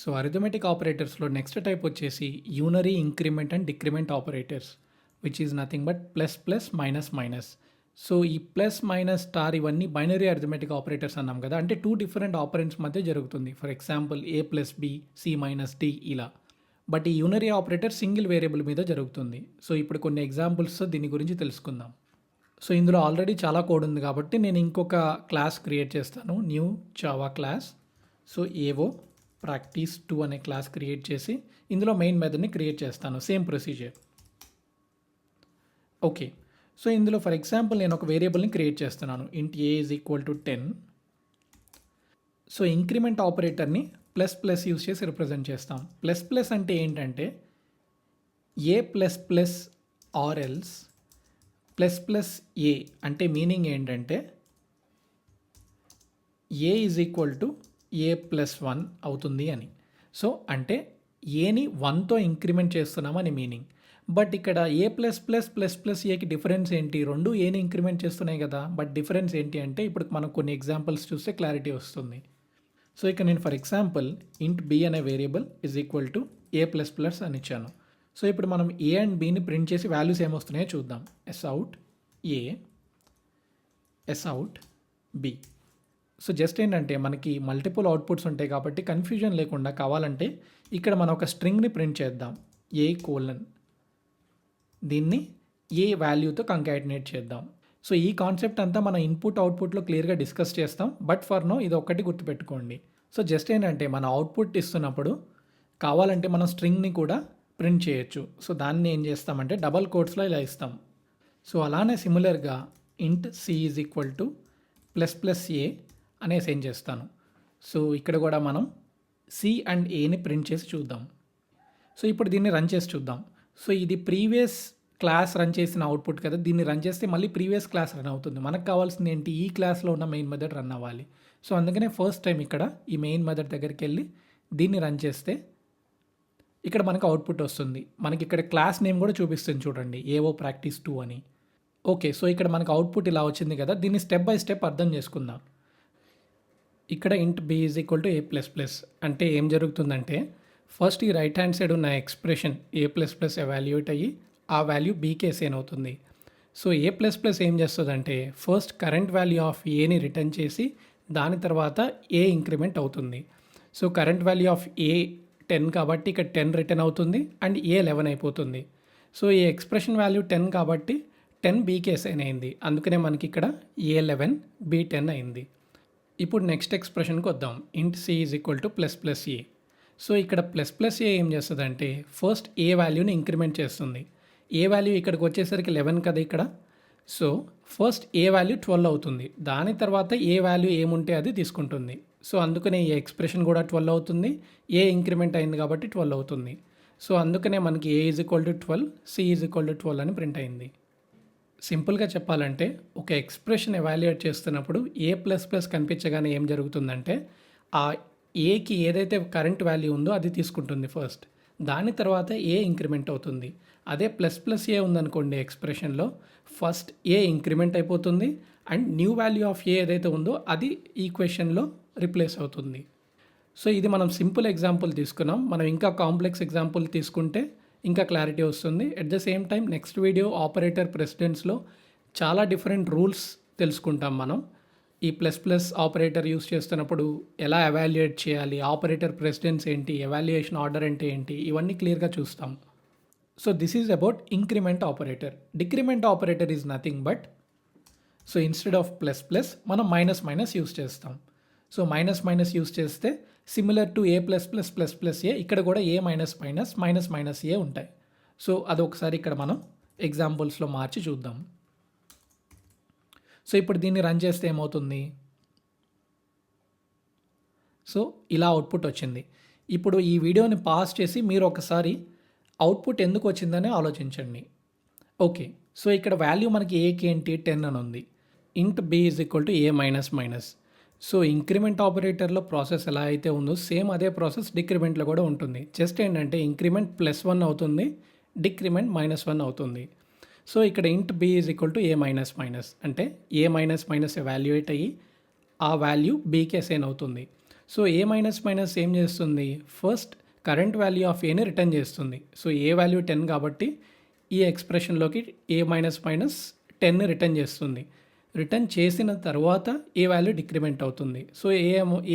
So arithmetic ఆపరేటర్స్లో next type వచ్చేసి unary increment and decrement operators which is nothing but plus plus minus minus. So ఈ plus minus star ఇవన్నీ binary arithmetic operators అన్నాం కదా, అంటే two different operands మధ్య జరుగుతుంది. For example A plus B, C minus D ఇలా. But ఈ unary operator single variable మీద జరుగుతుంది. సో ఇప్పుడు కొన్ని ఎగ్జాంపుల్స్ దీని గురించి తెలుసుకుందాం. సో ఇందులో ఆల్రెడీ చాలా కోడ్ ఉంది కాబట్టి నేను ఇంకొక క్లాస్ క్రియేట్ చేస్తాను, న్యూ జావా క్లాస్. సో ఏవో ప్రాక్టీస్2 అనే క్లాస్ క్రియేట్ చేసి ఇందులో మెయిన్ మెథడ్ని క్రియేట్ చేస్తాను, సేమ్ ప్రొసీజర్. ఓకే, సో ఇందులో ఫర్ ఎగ్జాంపుల్ నేను ఒక వేరియబుల్ని క్రియేట్ చేస్తున్నాను, int A is equal to 10. So increment ఆపరేటర్ని ప్లస్ ప్లస్ యూస్ చేసి రిప్రజెంట్ చేస్తాం. ప్లస్ ప్లస్ అంటే ఏంటంటే A plus plus or else plus plus A అంటే మీనింగ్ ఏంటంటే A is equal to A plus 1 అవుతుంది అని. సో అంటే ఏని 1తో ఇంక్రిమెంట్ చేస్తున్నామని మీనింగ్. బట్ ఇక్కడ ఏ ప్లస్ ప్లస్ ప్లస్ ప్లస్ ఏకి డిఫరెన్స్ ఏంటి? రెండు ఏని ఇంక్రిమెంట్ చేస్తున్నాయి కదా, బట్ డిఫరెన్స్ ఏంటి అంటే ఇప్పుడు మనం కొన్ని ఎగ్జాంపుల్స్ చూస్తే క్లారిటీ వస్తుంది. సో ఇక్కడ నేను ఫర్ ఎగ్జాంపుల్ ఇంట్ బి అనే variable is equal to A plus plus అని ఇచ్చాను. సో ఇప్పుడు మనం ఏ అండ్ బిని ప్రింట్ చేసి వాల్యూస్ ఏమొస్తున్నాయో చూద్దాం. S out A, S out B. So just ఏంటంటే మనకి మల్టిపుల్ అవుట్పుట్స్ ఉంటాయి కాబట్టి కన్ఫ్యూజన్ లేకుండా కావాలంటే ఇక్కడ మనం ఒక స్ట్రింగ్ని ప్రింట్ చేద్దాం, ఏ కోలన్. దీన్ని ఏ వాల్యూతో కంకాటినేట్ చేద్దాం. సో ఈ కాన్సెప్ట్ అంతా మన ఇన్పుట్ అవుట్పుట్లో క్లియర్గా డిస్కస్ చేస్తాం. బట్ ఫర్ నో ఇది ఒక్కటి గుర్తుపెట్టుకోండి. సో జస్ట్ ఏంటంటే మన అవుట్పుట్ ఇస్తున్నప్పుడు కావాలంటే మనం స్ట్రింగ్ని కూడా ప్రింట్ చేయొచ్చు. సో దాన్ని ఏం చేస్తామంటే డబల్ కోట్స్లో ఇలా ఇస్తాం. సో అలానే సిమిలర్గా int C is equal to plus plus A అనేసి ఏం చేస్తాను. సో ఇక్కడ కూడా మనం సి అండ్ ఏని ప్రింట్ చేసి చూద్దాం. సో ఇప్పుడు దీన్ని రన్ చేసి చూద్దాం. సో ఇది ప్రీవియస్ క్లాస్ రన్ చేసిన అవుట్పుట్ కదా, దీన్ని రన్ చేస్తే మళ్ళీ ప్రీవియస్ క్లాస్ రన్ అవుతుంది. మనకు కావాల్సింది ఏంటి? ఈ క్లాస్లో ఉన్న మెయిన్ మెథడ్ రన్ అవ్వాలి. సో అందుకనే ఫస్ట్ టైం ఇక్కడ ఈ మెయిన్ మెథడ్ దగ్గరికి వెళ్ళి దీన్ని రన్ చేస్తే ఇక్కడ మనకు అవుట్పుట్ వస్తుంది. మనకి ఇక్కడ క్లాస్ నేమ్ కూడా చూపిస్తుంది చూడండి, ఏవో ప్రాక్టీస్2 అని. ఓకే, సో ఇక్కడ మనకు అవుట్పుట్ ఇలా వచ్చింది కదా, దీన్ని స్టెప్ బై స్టెప్ అర్థం చేసుకుందాం. ఇక్కడ int B is equal to A plus plus అంటే ఏం జరుగుతుందంటే ఫస్ట్ ఈ రైట్ హ్యాండ్ సైడ్ ఉన్న expression A plus plus evaluate అయ్యి ఆ వాల్యూ బీకే అసైన్ అవుతుంది. సో ఏ ప్లస్ ప్లస్ ఏం చేస్తుందంటే ఫస్ట్ కరెంట్ వాల్యూ ఆఫ్ ఏని రిటర్న్ చేసి దాని తర్వాత ఏ ఇంక్రిమెంట్ అవుతుంది. So current value of A 10 కాబట్టి ఇక్కడ 10 రిటర్న్ అవుతుంది అండ్ ఏ 11 అయిపోతుంది. సో ఈ ఎక్స్ప్రెషన్ వాల్యూ 10 కాబట్టి 10 బీకే అసైన్ అయింది. అందుకనే మనకి ఇక్కడ ఏ 11 బీ 10 అయింది. ఇప్పుడు నెక్స్ట్ ఎక్స్ప్రెషన్కి వద్దాం, int C is equal to plus plus A. So ఇక్కడ ప్లస్ ప్లస్ ఏ ఏం చేస్తుందంటే ఫస్ట్ ఏ వాల్యూని ఇంక్రిమెంట్ చేస్తుంది. ఏ వాల్యూ ఇక్కడికి వచ్చేసరికి 11 కదా ఇక్కడ. సో ఫస్ట్ ఏ వాల్యూ 12 అవుతుంది, దాని తర్వాత ఏ వాల్యూ ఏముంటే అది తీసుకుంటుంది. సో అందుకనే ఈ ఎక్స్ప్రెషన్ కూడా 12 అవుతుంది, ఏ ఇంక్రిమెంట్ అయింది కాబట్టి 12 అవుతుంది. సో అందుకనే మనకి A is equal to 12, C is equal to 12 అని ప్రింట్ అయింది. సింపుల్గా చెప్పాలంటే ఒక ఎక్స్ప్రెషన్ ఎవాల్యుయేట్ చేస్తున్నప్పుడు ఏ ప్లస్ ప్లస్ కనిపించగానే ఏం జరుగుతుందంటే ఆ ఏకి ఏదైతే కరెంట్ వాల్యూ ఉందో అది తీసుకుంటుంది ఫస్ట్, దాని తర్వాత ఏ ఇంక్రిమెంట్ అవుతుంది. అదే ప్లస్ ప్లస్ ఏ ఉందనుకోండి ఎక్స్ప్రెషన్లో ఫస్ట్ ఏ ఇంక్రిమెంట్ అయిపోతుంది అండ్ న్యూ వాల్యూ ఆఫ్ ఏ ఏదైతే ఉందో అది ఈక్వేషన్లో రిప్లేస్ అవుతుంది. సో ఇది మనం సింపుల్ ఎగ్జాంపుల్ తీసుకున్నాం. మనం ఇంకా కాంప్లెక్స్ ఎగ్జాంపుల్ తీసుకుంటే ఇంకా క్లారిటీ వస్తుంది. At the same time next video operator ప్రెసిడెంట్స్లో చాలా డిఫరెంట్ రూల్స్ తెలుసుకుంటాం మనం. ఈ ప్లస్ ప్లస్ ఆపరేటర్ యూస్ చేస్తున్నప్పుడు ఎలా ఎవాల్యుయేట్ చేయాలి, ఆపరేటర్ ప్రెసిడెంట్స్ ఏంటి, ఎవాల్యుయేషన్ ఆర్డర్ అంటే ఏంటి, ఇవన్నీ క్లియర్గా చూస్తాం. So this is about increment operator. Decrement operator is nothing but so instead of plus plus మనం మైనస్ మైనస్ యూస్ చేస్తాం. సో మైనస్ మైనస్ యూస్ చేస్తే similar to A plus plus plus plus A ఇక్కడ కూడా A minus minus minus minus A ఉంటాయి. So అదొకసారి ఇక్కడ మనం ఎగ్జాంపుల్స్లో మార్చి చూద్దాం. సో ఇప్పుడు దీన్ని రన్ చేస్తే ఏమవుతుంది? సో ఇలా అవుట్పుట్ వచ్చింది. ఇప్పుడు ఈ వీడియోని పాస్ చేసి మీరు ఒకసారి అవుట్పుట్ ఎందుకు వచ్చిందని ఆలోచించండి. ఓకే, సో ఇక్కడ వాల్యూ మనకి ఏకి ఏంటి 10 అని ఉంది. Int B is equal to A minus minus. So increment ఆపరేటర్లో ప్రాసెస్ ఎలా అయితే ఉందో సేమ్ అదే ప్రాసెస్ డిక్రిమెంట్లో కూడా ఉంటుంది. జస్ట్ ఏంటంటే ఇంక్రిమెంట్ +1 అవుతుంది, డిక్రిమెంట్ -1 అవుతుంది. సో ఇక్కడ int B is equal to A minus minus అంటే ఏ మైనస్ మైనస్ ఎవాల్యుయేట్ అయ్యి ఆ వాల్యూ బీకి అసైన్ అవుతుంది. సో ఏ మైనస్ మైనస్ ఏం చేస్తుంది, ఫస్ట్ కరెంట్ వాల్యూ ఆఫ్ ఏని రిటర్న్ చేస్తుంది. సో ఏ వాల్యూ 10 కాబట్టి ఈ ఎక్స్ప్రెషన్లోకి ఏ మైనస్ మైనస్ 10 రిటర్న్ చేస్తుంది. రిటర్న్ చేసిన తర్వాత ఏ వాల్యూ డిక్రిమెంట్ అవుతుంది. సో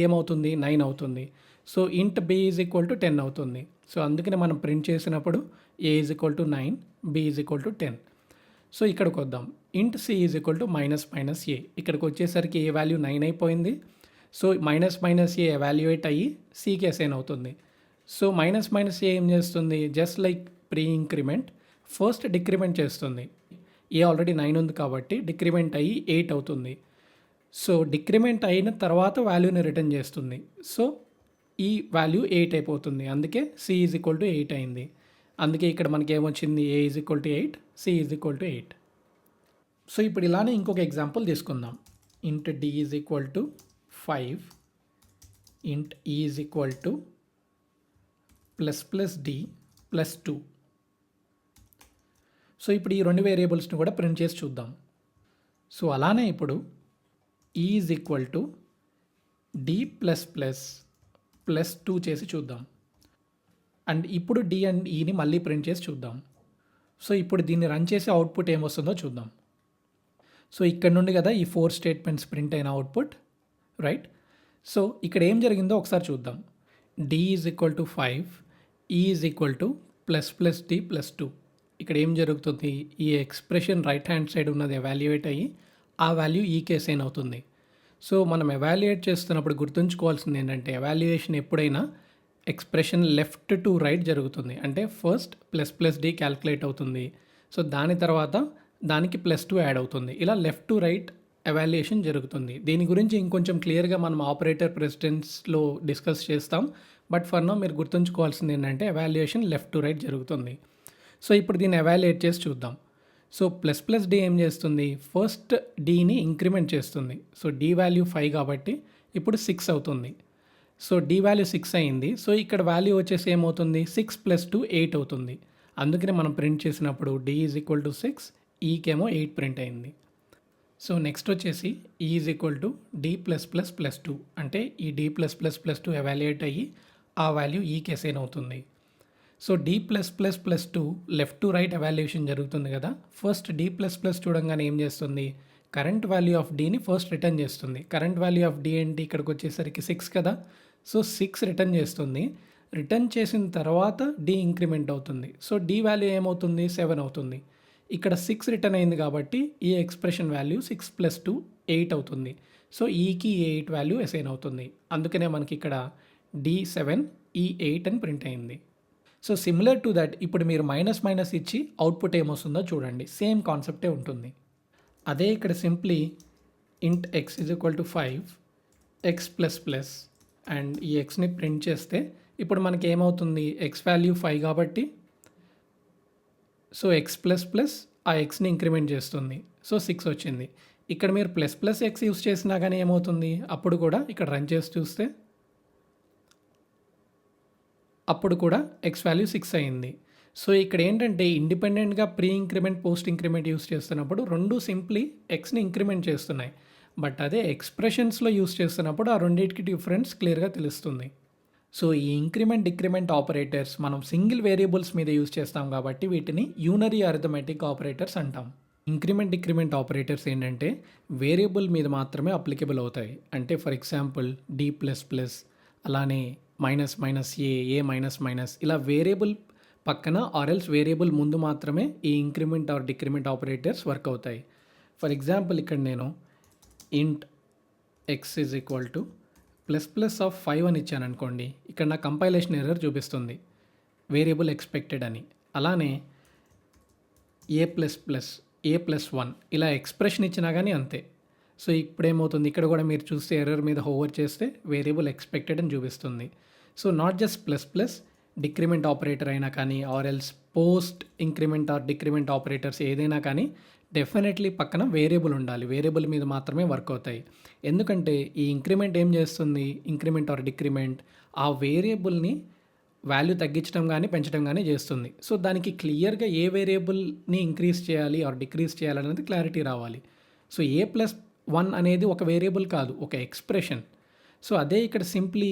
ఏమవుతుంది, 9 అవుతుంది. సో ఇంట్ బి ఈజ్ ఈక్వల్ టు 10 అవుతుంది. సో అందుకనే మనం ప్రింట్ చేసినప్పుడు A is equal to 9, B is equal to 10. So ఇక్కడికి వద్దాం. Int C is equal to minus minus A. ఇక్కడికి వచ్చేసరికి ఏ వాల్యూ 9 అయిపోయింది. So minus minus A evaluate అయ్యి సికి అసైన్ అవుతుంది. సో మైనస్ మైనస్ ఏ ఏం చేస్తుంది, just like pre increment first decrement చేస్తుంది. ఏ ఆల్రెడీ 9 ఉంది కాబట్టి డిక్రిమెంట్ అయ్యి 8 అవుతుంది. సో డిక్రిమెంట్ అయిన తర్వాత వాల్యూని రిటర్న్ చేస్తుంది. సో ఈ వాల్యూ 8 అయిపోతుంది. అందుకే సి ఈజ్ ఈక్వల్ టు 8 అయింది. అందుకే ఇక్కడ మనకి ఏమొచ్చింది, A is equal to 8, C is equal to 8. So ఇప్పుడు ఇలానే ఇంకొక ఎగ్జాంపుల్ తీసుకుందాం. ఇంట్ D is equal to 5, int E is equal to plus D plus 2. So ఇప్పుడు ఈ రెండు వేరియబుల్స్ని కూడా ప్రింట్ చేసి చూద్దాం. సో అలానే ఇప్పుడు E is equal to D plus plus plus 2 చేసి చూద్దాం. అండ్ ఇప్పుడు డి అండ్ ఈని మళ్ళీ ప్రింట్ చేసి చూద్దాం. సో ఇప్పుడు దీన్ని రన్ చేసి అవుట్పుట్ ఏమొస్తుందో చూద్దాం. సో ఇక్కడ నుండి కదా ఈ 4 స్టేట్మెంట్స్ ప్రింట్ అయిన అవుట్పుట్, రైట్? సో ఇక్కడ ఏం జరిగిందో ఒకసారి చూద్దాం. D is equal to 5, E is equal to plus D plus 2. ఇక్కడ ఏం జరుగుతుంది, ఈ ఎక్స్ప్రెషన్ రైట్ హ్యాండ్ సైడ్ ఉన్నది ఎవాల్యుయేట్ అయ్యి ఆ వాల్యూ ఈకి అసైన్ అవుతుంది. సో మనం ఎవాల్యుయేట్ చేస్తున్నప్పుడు గుర్తుంచుకోవాల్సింది ఏంటంటే, ఎవాల్యుయేషన్ ఎప్పుడైనా ఎక్స్ప్రెషన్ లెఫ్ట్ టు రైట్ జరుగుతుంది. అంటే ఫస్ట్ ప్లస్ డి క్యాల్కులేట్ అవుతుంది. సో దాని తర్వాత దానికి +2 యాడ్ అవుతుంది. ఇలా లెఫ్ట్ టు రైట్ ఎవాల్యుయేషన్ జరుగుతుంది. దీని గురించి ఇంకొంచెం క్లియర్గా మనం ఆపరేటర్ ప్రెసిడెన్స్లో డిస్కస్ చేస్తాం. బట్ ఫర్ నౌ మీరు గుర్తుంచుకోవాల్సింది ఏంటంటే ఎవాల్యుయేషన్ లెఫ్ట్ టు రైట్ జరుగుతుంది. సో ఇప్పుడు దీన్ని ఎవాల్యుయేట్ చేసి చూద్దాం. సో ప్లస్ డి ఏం చేస్తుంది, ఫస్ట్ డీని ఇంక్రిమెంట్ చేస్తుంది. సో డి వాల్యూ 5 కాబట్టి ఇప్పుడు 6 అవుతుంది. సో డి వాల్యూ 6 అయింది. సో ఇక్కడ వాల్యూ వచ్చేసి ఏమవుతుంది, 6 + 2 8 అవుతుంది. అందుకనే మనం ప్రింట్ చేసినప్పుడు డి ఈజ్ ఈక్వల్ టు 6, ఈకేమో 8 ప్రింట్ అయింది. సో నెక్స్ట్ వచ్చేసి E is equal to D plus plus plus 2, అంటే E D plus plus plus 2 evaluate అయ్యి ఆ వాల్యూ ఈకి అసైన్ అవుతుంది. So D plus plus plus 2 left to right evaluation జరుగుతుంది కదా. ఫస్ట్ డి ప్లస్ ప్లస్ చూడంగానే ఏం చేస్తుంది, కరెంట్ వాల్యూ ఆఫ్ డీని ఫస్ట్ రిటర్న్ చేస్తుంది. కరెంట్ వాల్యూ ఆఫ్ డి ఏంటి, ఇక్కడికి వచ్చేసరికి 6 కదా. సో 6 రిటర్న్ చేస్తుంది. రిటర్న్ చేసిన తర్వాత డి ఇంక్రిమెంట్ అవుతుంది. సో డి వాల్యూ ఏమవుతుంది, 7 అవుతుంది. ఇక్కడ 6 రిటర్న్ అయింది కాబట్టి ఈ ఎక్స్ప్రెషన్ వాల్యూ 6 + 2 8 అవుతుంది. సో ఈకి 8 వాల్యూ అసైన్ అవుతుంది. అందుకనే మనకి ఇక్కడ D7 E8 అని ప్రింట్ అయింది. సో సిమిలర్ టు దట్ ఇప్పుడు మీరు మైనస్ మైనస్ ఇచ్చి అవుట్పుట్ ఏమొస్తుందో చూడండి. సేమ్ కాన్సెప్టే ఉంటుంది. అదే ఇక్కడ సింప్లీ ఇంట్ X is equal to 5, X plus plus and ఈ ఎక్స్ని ప్రింట్ చేస్తే ఇప్పుడు మనకి ఏమవుతుంది, ఎక్స్ వాల్యూ 5 కాబట్టి సో ఎక్స్ ప్లస్ ప్లస్ ఆ ఎక్స్ని ఇంక్రిమెంట్ చేస్తుంది. సో 6 వచ్చింది. ఇక్కడ మీరు ప్లస్ ఎక్స్ యూస్ చేసినా కానీ ఏమవుతుంది, అప్పుడు కూడా ఇక్కడ రన్ చేసి చూస్తే అప్పుడు కూడా ఎక్స్ వాల్యూ 6 అయింది. సో ఇక్కడ ఏంటంటే ఇండిపెండెంట్గా pre increment post increment use చేస్తున్నప్పుడు రెండు సింప్లీ ఎక్స్ని ఇంక్రిమెంట్ చేస్తున్నాయి. బట్ అదే ఎక్స్ప్రెషన్స్లో యూస్ చేస్తున్నప్పుడు ఆ రెండింటికి డిఫరెన్స్ క్లియర్గా తెలుస్తుంది. సో ఈ ఇంక్రిమెంట్ డిక్రిమెంట్ ఆపరేటర్స్ మనం సింగిల్ వేరియబుల్స్ మీద యూస్ చేస్తాం కాబట్టి వీటిని యూనరీ అరిథమెటిక్ ఆపరేటర్స్ అంటాం. ఇంక్రిమెంట్ డిక్రిమెంట్ ఆపరేటర్స్ ఏంటంటే వేరియబుల్ మీద మాత్రమే అప్లికబుల్ అవుతాయి. అంటే for example D plus plus, అలానే minus minus A minus minus, ఇలా వేరియబుల్ పక్కన ఆర్ఎల్స్ వేరియబుల్ ముందు మాత్రమే ఈ increment or decrement operators work అవుతాయి. ఫర్ ఎగ్జాంపుల్ ఇక్కడ నేను int X is equal to plus of 5 అని ఇచ్చాను అనుకోండి, ఇక్కడ నా కంపైలేషన్ ఎర్రర్ చూపిస్తుంది వేరియబుల్ ఎక్స్పెక్టెడ్ అని. అలానే ఏ++, ఇలా ఎక్స్ప్రెషన్ ఇచ్చినా కానీ అంతే. సో ఇప్పుడేమవుతుంది, ఇక్కడ కూడా మీరు చూస్తే ఎర్రర్ మీద హోవర్ చేస్తే వేరియబుల్ ఎక్స్పెక్టెడ్ అని చూపిస్తుంది. So not just plus decrement operator అయినా కానీ or else post increment or decrement operators ఏదైనా కానీ డెఫినెట్లీ పక్కన వేరియబుల్ ఉండాలి. వేరియబుల్ మీద మాత్రమే వర్క్ అవుతాయి. ఎందుకంటే ఈ ఇంక్రిమెంట్ ఏం చేస్తుంది, ఇంక్రిమెంట్ ఆర్ డిక్రిమెంట్ ఆ వేరియబుల్ని వాల్యూ తగ్గించడం కానీ పెంచడం కానీ చేస్తుంది. సో దానికి క్లియర్గా ఏ వేరియబుల్ని ఇంక్రీజ్ చేయాలి ఆర్ డిక్రీజ్ చేయాలి అనేది క్లారిటీ రావాలి. సో A+1 అనేది ఒక వేరియబుల్ కాదు, ఒక ఎక్స్ప్రెషన్. సో అదే ఇక్కడ సింప్లీ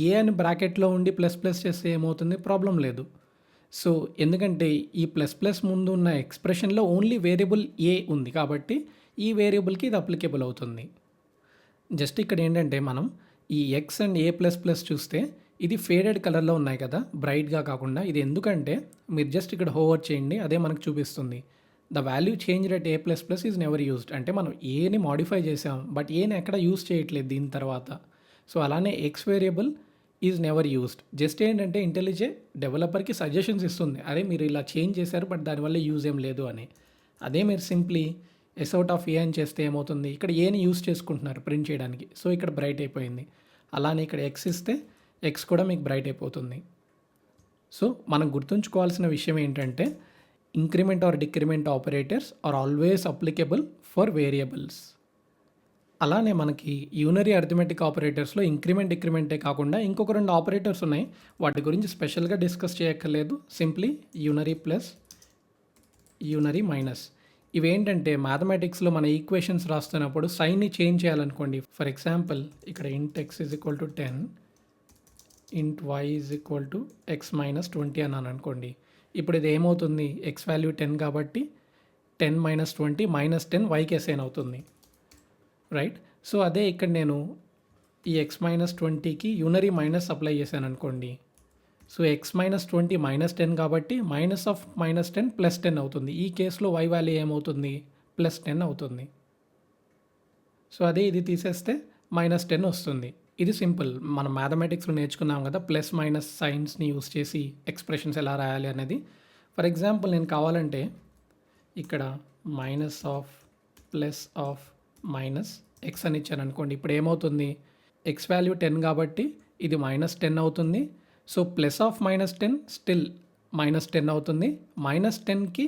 ఏ అని బ్రాకెట్లో ఉండి ప్లస్ ప్లస్ చేస్తే ఏమవుతుంది, ప్రాబ్లం లేదు. సో ఎందుకంటే ఈ ప్లస్ ప్లస్ ముందు ఉన్న ఎక్స్ప్రెషన్లో ఓన్లీ వేరియబుల్ ఏ ఉంది కాబట్టి ఈ వేరియబుల్కి ఇది అప్లికేబుల్ అవుతుంది. జస్ట్ ఇక్కడ ఏంటంటే మనం ఈ X and A plus plus చూస్తే ఇది ఫేడెడ్ కలర్లో ఉన్నాయి కదా, బ్రైట్గా కాకుండా. ఇది ఎందుకంటే మీరు జస్ట్ ఇక్కడ హోవర్ చేయండి, అదే మనకు చూపిస్తుంది. The value change at a plus plus is never used. అంటే మనం ఏని మాడిఫై చేసాం బట్ ఏని ఎక్కడ యూస్ చేయట్లేదు దీని తర్వాత. సో అలానే X variable is never used. Just ఏంటంటే ఇంటెలిజే డెవలపర్కి సజెషన్స్ ఇస్తుంది, అదే మీరు ఇలా చేంజ్ చేశారు బట్ దానివల్ల యూజ్ ఏం లేదు అని. అదే మీరు సింప్లీ ఎస్ అవుట్ ఆఫ్ ఏ అని చేస్తే ఏమవుతుంది, ఇక్కడ ఏని యూస్ చేసుకుంటున్నారు ప్రింట్ చేయడానికి, సో ఇక్కడ బ్రైట్ అయిపోయింది. అలానే ఇక్కడ ఎక్స్ ఇస్తే ఎక్స్ కూడా మీకు బ్రైట్ అయిపోతుంది. సో మనం గుర్తుంచుకోవాల్సిన విషయం ఏంటంటే increment or decrement operators are always applicable for variables. అలానే మనకి యూనరీ అర్థమెటిక్ ఆపరేటర్స్లో ఇంక్రిమెంట్ డిక్రిమెంటే కాకుండా ఇంకొక 2 ఆపరేటర్స్ ఉన్నాయి, వాటి గురించి స్పెషల్గా డిస్కస్ చేయక్కర్లేదు. Simply unary plus, unary minus. ఇవేంటంటే మ్యాథమెటిక్స్లో మన ఈక్వేషన్స్ రాస్తున్నప్పుడు సైన్ని చేంజ్ చేయాలనుకోండి. ఫర్ ఎగ్జాంపుల్ ఇక్కడ int X is equal to 10, int y is equal to x minus 20 అన్నాను అనుకోండి. ఇప్పుడు ఇది ఏమవుతుంది, ఎక్స్ వాల్యూ 10 కాబట్టి 10 మైనస్ 20 మైనస్ 10 వైకి అసైన్ అవుతుంది, రైట్. సో అదే ఇక్కడ నేను ఈ ఎక్స్ మైనస్ 20కి యూనరీ మైనస్ అప్లై చేశాను అనుకోండి. సో ఎక్స్ మైనస్ 20 మైనస్ 10 కాబట్టి మైనస్ ఆఫ్ మైనస్ 10 ప్లస్ 10 అవుతుంది. ఈ కేసులో వై వాల్యూ ఏమవుతుంది, ప్లస్ 10 అవుతుంది. సో అదే ఇది తీసేస్తే మైనస్ 10 వస్తుంది. ఇది సింపుల్, మనం మ్యాథమెటిక్స్లో నేర్చుకున్నాం కదా ప్లస్ మైనస్ సైన్స్ని యూస్ చేసి ఎక్స్ప్రెషన్స్ ఎలా రాయాలి అనేది. ఫర్ ఎగ్జాంపుల్ నేను కావాలంటే ఇక్కడ minus of plus of minus X అని ఇచ్చాను అనుకోండి. ఇప్పుడు ఏమవుతుంది, ఎక్స్ వాల్యూ 10 కాబట్టి ఇది మైనస్ 10 అవుతుంది. So plus of minus 10 still minus 10 అవుతుంది. మైనస్ 10కి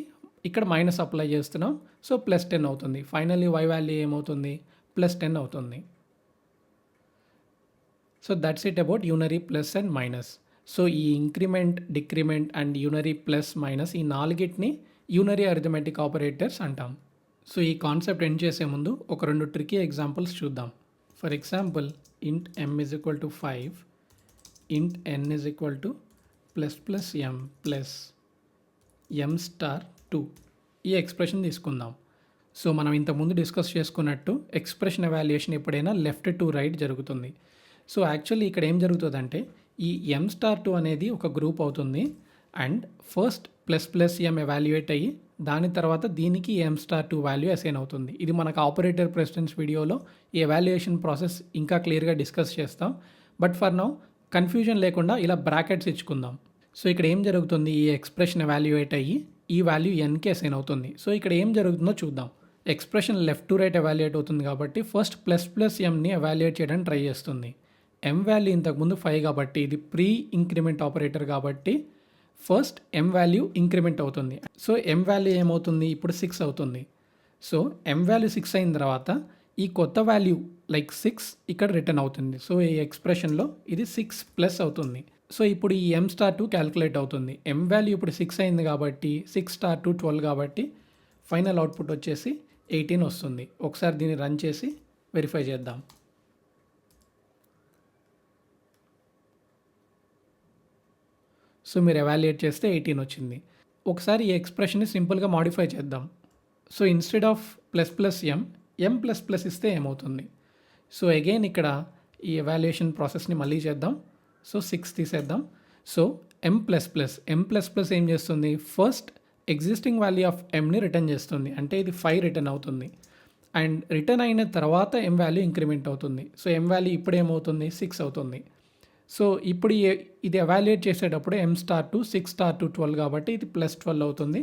ఇక్కడ మైనస్ అప్లై చేస్తున్నాం, సో ప్లస్ 10 అవుతుంది. ఫైనల్లీ వై వాల్యూ ఏమవుతుంది, ప్లస్ 10 అవుతుంది. So that's it about unary plus and minus. So ఈ increment, decrement and unary plus minus ఈ 4ని యూనరీ అరిథమెటిక్ ఆపరేటర్స్ అంటాం. సో ఈ కాన్సెప్ట్ ఎండ్ చేసే ముందు ఒక 2 ట్రికీ ఎగ్జాంపుల్స్ చూద్దాం. For example int m is equal to 5, ఇంట్ n is equal to plus plus m plus m star 2. ఈ ఎక్స్ప్రెషన్ తీసుకుందాం. సో మనం ఇంతకుముందు డిస్కస్ చేసుకున్నట్టు ఎక్స్ప్రెషన్ ఎవాల్యుయేషన్ ఎప్పుడైనా లెఫ్ట్ టు రైట్ జరుగుతుంది. సో యాక్చువల్లీ ఇక్కడ ఏం జరుగుతుందంటే ఈ m స్టార్ 2 అనేది ఒక గ్రూప్ అవుతుంది and first plus plus m evaluate అయ్యి దాని తర్వాత దీనికి m స్టార్ 2 వాల్యూ అసైన్ అవుతుంది. ఇది మనకు ఆపరేటర్ ప్రెసిడెన్స్ వీడియోలో ఈ ఎవాల్యుయేషన్ ప్రాసెస్ ఇంకా క్లియర్గా డిస్కస్ చేస్తాం. బట్ ఫర్ నౌ కన్ఫ్యూజన్ లేకుండా ఇలా బ్రాకెట్స్ ఇచ్చుకుందాం. సో ఇక్కడ ఏం జరుగుతుంది, ఈ ఎక్స్ప్రెషన్ ఎవాల్యుయేట్ అయ్యి ఈ వాల్యూ nకి అసైన్ అవుతుంది. సో ఇక్కడ ఏం జరుగుతుందో చూద్దాం. Expression left to right evaluate అవుతుంది కాబట్టి ఫస్ట్ ప్లస్ ప్లస్ mని ఎవాల్యుయేట్ చేయడానికి ట్రై చేస్తుంది. m వాల్యూ ఇంతకుముందు 5 కాబట్టి ఇది ప్రీ ఇంక్రిమెంట్ ఆపరేటర్ కాబట్టి ఫస్ట్ m వాల్యూ ఇంక్రిమెంట్ అవుతుంది. సో m వాల్యూ ఏమవుతుంది, ఇప్పుడు 6 అవుతుంది. సో m వాల్యూ 6 అయిన తర్వాత ఈ కొత్త వాల్యూ లైక్ 6 ఇక్కడ రిటర్న్ అవుతుంది. సో ఈ ఎక్స్ప్రెషన్లో ఇది 6 ప్లస్ అవుతుంది. సో ఇప్పుడు ఈ m స్టార్ 2 క్యాలిక్యులేట్ అవుతుంది. m వాల్యూ ఇప్పుడు 6 అయింది కాబట్టి 6 స్టార్ 2 12 కాబట్టి ఫైనల్ అవుట్పుట్ వచ్చేసి 18 వస్తుంది. ఒకసారి దీన్ని రన్ చేసి వెరిఫై చేద్దాం. సో మీరు ఎవాల్యుయేట్ చేస్తే 18 వచ్చింది. ఒకసారి ఈ ఎక్స్ప్రెషన్ని సింపుల్గా మాడిఫై చేద్దాం. So instead of plus plus m plus plus ఇస్తే ఏమవుతుంది. సో అగైన్ ఇక్కడ ఈ ఎవాల్యుయేషన్ ప్రాసెస్ని మళ్ళీ చేద్దాం. సో 6 తీసేద్దాం. సో m ప్లస్ ప్లస్ ఏం చేస్తుంది, ఫస్ట్ ఎగ్జిస్టింగ్ వాల్యూ ఆఫ్ mని రిటర్న్ చేస్తుంది, అంటే ఇది 5 రిటర్న్ అవుతుంది. అండ్ రిటర్న్ అయిన తర్వాత m వాల్యూ ఇంక్రిమెంట్ అవుతుంది. సో m వాల్యూ ఇప్పుడు ఏమవుతుంది, 6 అవుతుంది. సో ఇప్పుడు ఇది ఎవాల్యుయేట్ చేసేటప్పుడు m స్టార్ 2 6 స్టార్ 2 12 కాబట్టి ఇది ప్లస్ 12 అవుతుంది.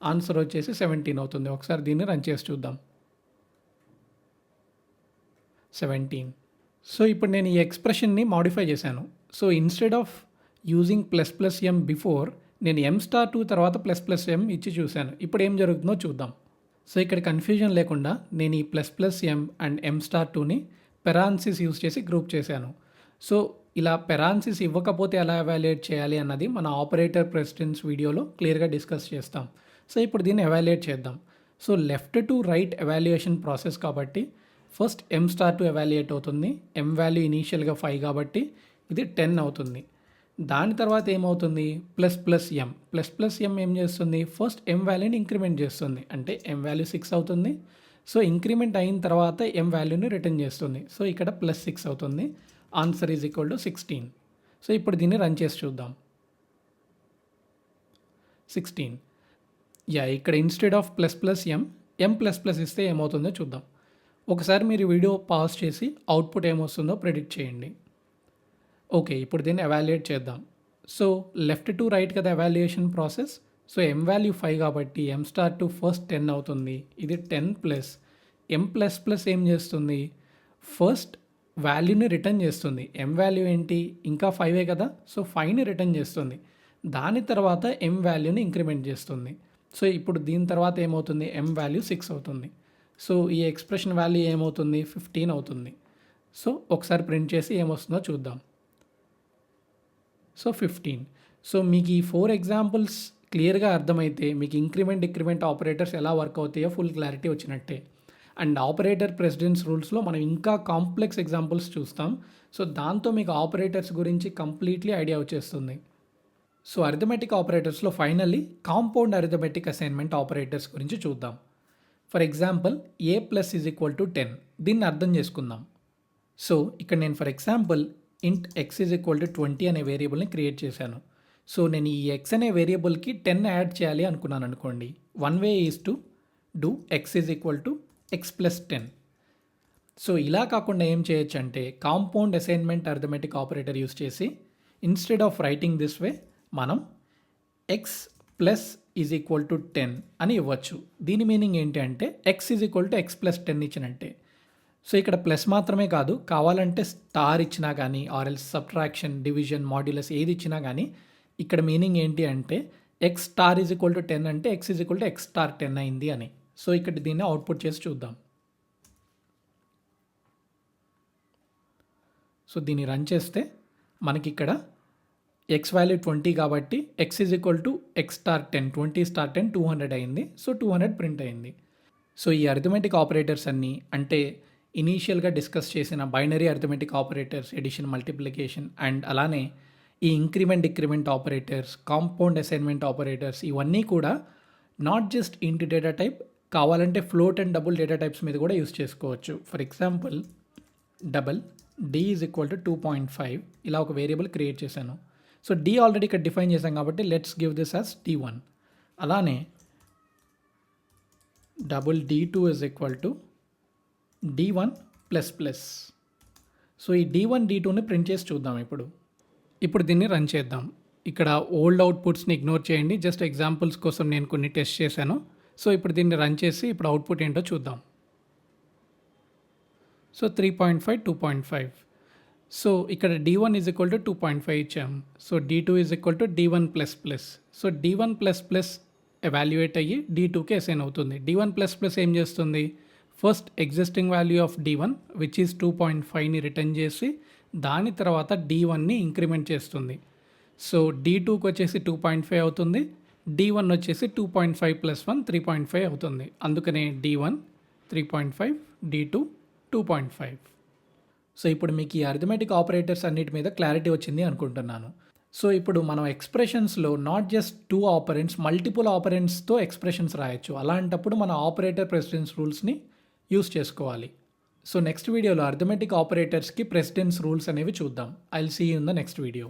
ఆన్సర్ వచ్చేసి 17 అవుతుంది. ఒకసారి దీన్ని రన్ చేసి చూద్దాం. 17. సో ఇప్పుడు నేను ఈ ఎక్స్ప్రెషన్ని మాడిఫై చేశాను. So instead of using plus plus m before నేను m స్టార్ 2 తర్వాత ప్లస్ ప్లస్ m ఇచ్చి చూశాను. ఇప్పుడు ఏం జరుగుతుందో చూద్దాం. సో ఇక్కడ కన్ఫ్యూజన్ లేకుండా నేను ఈ plus plus m and m star 2ని పెరాన్సిస్ యూజ్ చేసి గ్రూప్ చేశాను. సో ఇలా పెరాన్సిస్ ఇవ్వకపోతే ఎలా ఎవాల్యుయేట్ చేయాలి అన్నది మన ఆపరేటర్ ప్రెసిడెన్స్ వీడియోలో క్లియర్గా డిస్కస్ చేస్తాం. సో ఇప్పుడు దీన్ని ఎవాల్యుయేట్ చేద్దాం. So left to right evaluation process కాబట్టి first M star to evaluate అవుతుంది. ఎం వాల్యూ ఇనీషియల్గా 5 కాబట్టి ఇది 10 అవుతుంది. దాని తర్వాత ఏమవుతుంది, ప్లస్ ప్లస్ ఎం. ప్లస్ ప్లస్ ఎం ఏం చేస్తుంది, ఫస్ట్ ఎం వాల్యూని ఇంక్రిమెంట్ చేస్తుంది. అంటే ఎం వాల్యూ 6 అవుతుంది. సో ఇంక్రిమెంట్ అయిన తర్వాత ఎం వాల్యూని రిటర్న్ చేస్తుంది. సో ఇక్కడ ప్లస్ 6 అవుతుంది. Answer is equal to 16. So ఇప్పుడు దీన్ని రన్ చేసి చూద్దాం. 16. ఇక్కడ instead of plus plus M plus plus ఇస్తే ఏమవుతుందో చూద్దాం. ఒకసారి మీరు వీడియో పాజ్ చేసి అవుట్పుట్ ఏమొస్తుందో ప్రెడిక్ట్ చేయండి. ఓకే, ఇప్పుడు దీన్ని ఎవాల్యుయేట్ చేద్దాం. సో లెఫ్ట్ టు రైట్ కదా ఎవాల్యుయేషన్ ప్రాసెస్. సో ఎం వాల్యూ 5 కాబట్టి ఎం స్టార్ టు ఫస్ట్ 10 అవుతుంది. ఇది 10 ప్లస్ ఎం ప్లస్ ప్లస్ ఏం చేస్తుంది, ఫస్ట్ వాల్యూని రిటర్న్ చేస్తుంది. ఎం వాల్యూ ఏంటి, ఇంకా 5 కదా, సో 5ని రిటర్న్ చేస్తుంది. దాని తర్వాత ఎం వాల్యూని ఇంక్రిమెంట్ చేస్తుంది. సో ఇప్పుడు దీని తర్వాత ఏమవుతుంది, ఎం వాల్యూ 6 అవుతుంది. సో ఈ ఎక్స్ప్రెషన్ వాల్యూ ఏమవుతుంది, 15 అవుతుంది. సో ఒకసారి ప్రింట్ చేసి ఏమొస్తుందో చూద్దాం. సో 15. సో మీకు ఈ 4 ఎగ్జాంపుల్స్ క్లియర్గా అర్థమైతే మీకు ఇంక్రిమెంట్ డిక్రిమెంట్ ఆపరేటర్స్ ఎలా వర్క్ అవుతాయో ఫుల్ క్లారిటీ వచ్చినట్టే. అండ్ ఆపరేటర్ ప్రెసిడెన్స్ రూల్స్లో మనం ఇంకా కాంప్లెక్స్ ఎగ్జాంపుల్స్ చూస్తాం. సో దాంతో మీకు ఆపరేటర్స్ గురించి కంప్లీట్లీ ఐడియా వచ్చేస్తుంది. సో అరిథమెటిక్ ఆపరేటర్స్లో finally compound arithmetic assignment operators గురించి చూద్దాం. For example A plus is equal to 10. దీన్ని అర్థం చేసుకుందాం. సో ఇక్కడ నేను for example int X is equal to 20 అనే వేరియబుల్ని క్రియేట్ చేశాను. సో నేను ఈ ఎక్స్ అనే వేరియబుల్కి 10 యాడ్ చేయాలి అనుకున్నాను అనుకోండి. One way is to do X is equal to X plus 10. So ఇలా కాకుండా ఏం చేయొచ్చు అంటే compound assignment arithmetic operator use చేసి instead of writing this way మనం X plus is equal to 10 అని ఇవ్వచ్చు. దీని మీనింగ్ ఏంటి అంటే X is equal to X plus 10 ఇచ్చినట్టే. సో ఇక్కడ ప్లస్ మాత్రమే కాదు, కావాలంటే స్టార్ ఇచ్చినా కానీ ఆర్ఎల్స్ సబ్ట్రాక్షన్, డివిజన్, మాడ్యులస్ ఏది ఇచ్చినా కానీ ఇక్కడ మీనింగ్ ఏంటి అంటే X star is equal to 10 అంటే X is equal to x star 10 అయింది అని. సో ఇక్కడ దీన్ని అవుట్పుట్ చేసి చూద్దాం. సో దీన్ని రన్ చేస్తే మనకి ఇక్కడ ఎక్స్ వాల్యూ 20 కాబట్టి x is equal to x star 10, 20 star 10 200 అయింది. సో 200 ప్రింట్ అయింది. సో ఈ అరిథమెటిక్ ఆపరేటర్స్ అన్నీ అంటే ఇనీషియల్గా డిస్కస్ చేసిన binary arithmetic operators, addition, multiplication and అలానే ఈ increment decrement operators, compound assignment operators ఇవన్నీ కూడా not just int data type, కావాలంటే float and double data types మీద కూడా యూస్ చేసుకోవచ్చు. For example double d is equal to 2.5 ఇలా ఒక వేరియబుల్ క్రియేట్ చేశాను. సో డి ఆల్రెడీ ఇక్కడ డిఫైన్ చేశాం కాబట్టి let's give this as D1. అలానే double D2 is equal to D1 plus plus. So ఈ D1 D2ని ప్రింట్ చేసి చూద్దాం. ఇప్పుడు దీన్ని రన్ చేద్దాం. ఇక్కడ ఓల్డ్ అవుట్పుట్స్ని ఇగ్నోర్ చేయండి, జస్ట్ ఎగ్జాంపుల్స్ కోసం నేను కొన్ని టెస్ట్ చేశాను. సో ఇప్పుడు దీన్ని రన్ చేసి ఇప్పుడు అవుట్పుట్ ఏంటో చూద్దాం. సో 3.5, 2.5. సో ఇక్కడ D1 ఈజ్ ఈక్వల్ టు 2.5 ఇచ్చాం. So D2 is equal to D1 plus plus. So D1 plus plus evaluate అయ్యి D2కి అసైన్ అవుతుంది. D1 ప్లస్ ప్లస్ ఏం చేస్తుంది, first existing value of D1 which is 2.5ని రిటర్న్ చేసి దాని తర్వాత D1ని ఇంక్రిమెంట్ చేస్తుంది. సో D2కి వచ్చేసి 2.5 అవుతుంది, D1 వచ్చేసి 2.5 ప్లస్ 1 3.5 అవుతుంది. అందుకనే D1 3.5, D2 2.5. సో ఇప్పుడు మీకు ఈ అరిథమెటిక్ ఆపరేటర్స్ అన్నిటి మీద క్లారిటీ వచ్చింది అనుకుంటున్నాను. సో ఇప్పుడు మనం ఎక్స్ప్రెషన్స్లో నాట్ జస్ట్ 2 ఆపరెంట్స్, మల్టిపుల్ ఆపరెంట్స్తో ఎక్స్ప్రెషన్స్ రాయొచ్చు. అలాంటప్పుడు మన ఆపరేటర్ ప్రెసిడెన్స్ రూల్స్ని యూస్ చేసుకోవాలి. సో నెక్స్ట్ వీడియోలో అరిథమెటిక్ ఆపరేటర్స్కి ప్రెసిడెన్స్ రూల్స్ అనేవి చూద్దాం. I will see you in the next video.